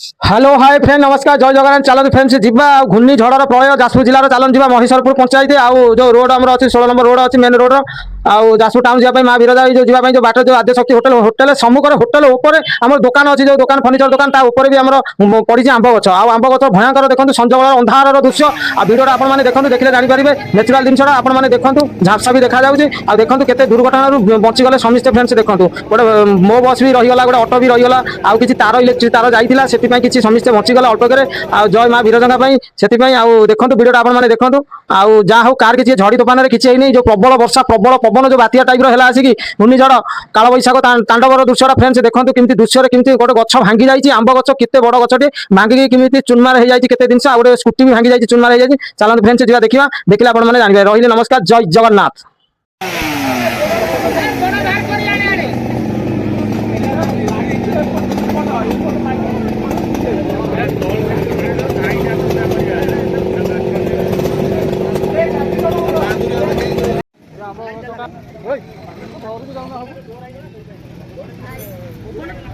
Hello hi friend नमस्कार जय जगन्नाथ चलते फ्रेंड्स जीवा घूर्णी झड़र प्रलय जाजपुर जिलार चलन जी महिषरपुर पंचायत आउ जो रोड आम अच्छी 16 नंबर रोड अच्छी मेन रोड आउ जाजपुर टाउन जावाई माँ विरजा जो जावाई जो बाट जो आद्यशक्ति होटेल होटेल सम्मुखें होटेल उपर आम दुकान अच्छी जो दुकान फर्निचर दुकान ऊपर भी आम पड़ी आंब गच आंब गच भयंकर देखो संजय अंधार दृश्य आ भिडियो आपने देखो देखिए जापर नेचुराल जिनसा आपने देखो झापसा भी देखा देखो केते दुर्घटना बचीगले समस्ते फ्रेंड्स देखो गोटे मो बस भी रहीगला गोटे अटो भी रहीगला आउ किसी तार इलेक्ट्रिक तार जाइला से किसी समस्ते बचीगले अल्पके जय माँ विरजा से देखो भिडियो आपने देखो आउ जहाँ हूँ कार किसी झड़ी तोफान किसी है जो प्रबल वर्षा प्रबल पवन जो बात्या टाइप है आसिक घूर्णिझड़ काल बैशाख तांडवर दृश्य फ्रेंड्स देखो कमी दृश्य कमी गोटे गछ भांगी जाइए आंब गछ केते बड़ गछटे भांगिकी कमी चुनमार हो जाए जिन आ गए स्कूटी भी भांगी जाइए चुनमार हो जाए चलते फ्रेंड्स जा देखा देखिए आपने जानते रही नमस्कार जय जगन्नाथ।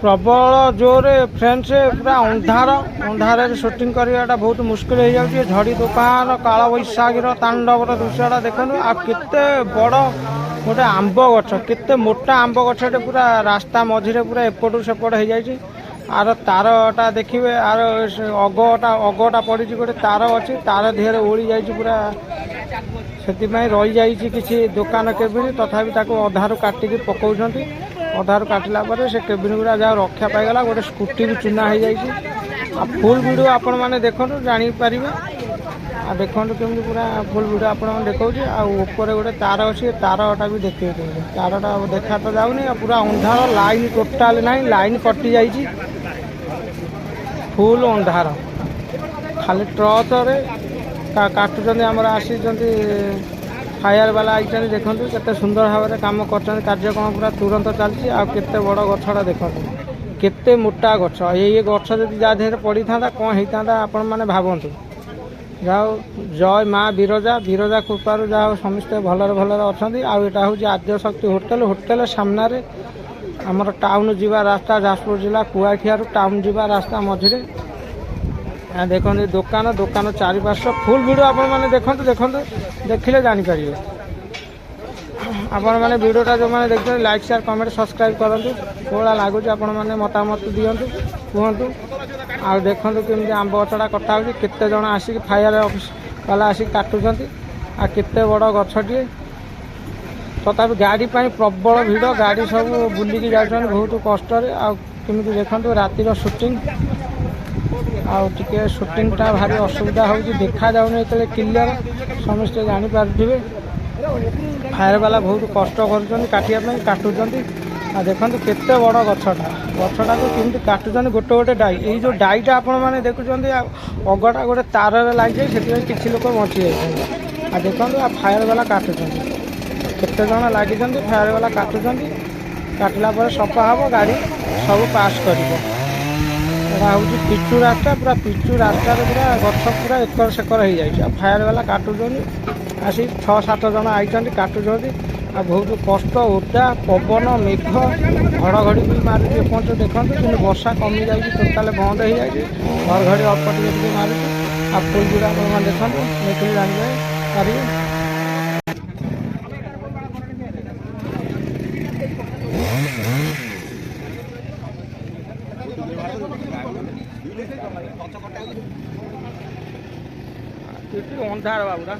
प्रबल जोर फ्रेंड्स पूरा अंधार अंधार शूटिंग करवाटा बहुत मुस्किल हो जाए झड़ी तूफान काल बैशाखीर तांडवर दृश्यटा देखो आ केते बड़ गोटे आंब गछ केते मोटा आंब गछटे पूरा रास्ता मझिरे पूरा एपटू सेपट हो जाए आर तारटा देखिए आर अगटा पड़ी गोटे तार अच्छी तार देहरे ओली जा पूरा से रही जाइए किसी दुकान केबिन तथापि अधारू काटिकी पकाउं अधारू काटिला से केबिन गुड़ा जहाँ रक्षा पाईगला गोटे स्कूटी भी चुना हो जाए फुल वीडियो आपण मैंने देखो जापर आ देखो केमी पूरा फुल वीडियो आपण देखा आपर गोटे तार अच्छी तारटा भी देखे तारटा देखा तो जाऊनी पूरा अंधार लाइन टोटाल ना लाइन कटि जाइए फुल अंधार खाली ट्रचरे काटुंट आमर आसी फायर वाला आई देखो केते सुंदर भाव में कम कर कार्यक्रम पूरा तुरंत चलती आते बड़ गछटा देखो केते मोटा गछ ये गछ जब जा देहरे पड़ी था कौन होता आपण मैंने भावतु जाओ जय माँ विरजा विरजा कृपार जाओ समस्ते भलर भलर अच्छा आटा हूँ आद्यशक्ति होटेल होटेल सामने आमर टाउन जीवा रास्ता जाजपुर जिला कुआखिया टाउन जीवा रास्ता मझिरे देखो दुकान दुकान चारिपार्श्व फुल वीडियो आपण मैंने देखो देखो देखिले जापर आपण मैंने वीडियोटा जो मैंने देखते लाइक शेयर कमेंट सब्सक्राइब करूँ कौड़ा लगुच आपण मैंने मतामत दिंतु कहतु आ देखो केमी आंब गछटा कटा हो केते जन आसिक फायर ऑफिस वाला आसिक काटुंट आ केते बड़ गछटी तथापि गाड़ी प्रबल भिड़ गाड़ी सब बुलिकी जाऊँ बहुत कष्ट आमि देखो रातिर शूटिंग आगे शूटिंगटा भारी असुविधा हो देखा जाऊनी ये क्लियर समस्ते जापारे फायर वाला बहुत कष्ट कर काटुंट आ देखो केते बड़ गछटा गछटा को कमी काटुंट गोटे गोटे डाई ये जो डाईटा आपण मैंने देखुं अगटा गोटे तार लग जाए से किसी लोग बची जाए आ देखो आ फायर वाला काटुंट केते जन लगी फायर वाला काटुंट काटिला सफा हम गाड़ी सब पास कर हूँ पिचु रास्ता पूरा पिचु रास्ता पूरा गछ पूरा एकर सेकर हो जाए फायर वाला काटुंट आसी 6-7 जन आई काटुंट आ बहुत कष्ट ओदा पवन मेघ घड़घड़ी भी मारुच एपर्यंत देखो कि वर्षा कमी जाए टोटाल बंद हो जाए घड़घड़ी अल्प टे मारुच आ फुल गुड़ा आप देखो देखिए जापर अंधार बाबूरा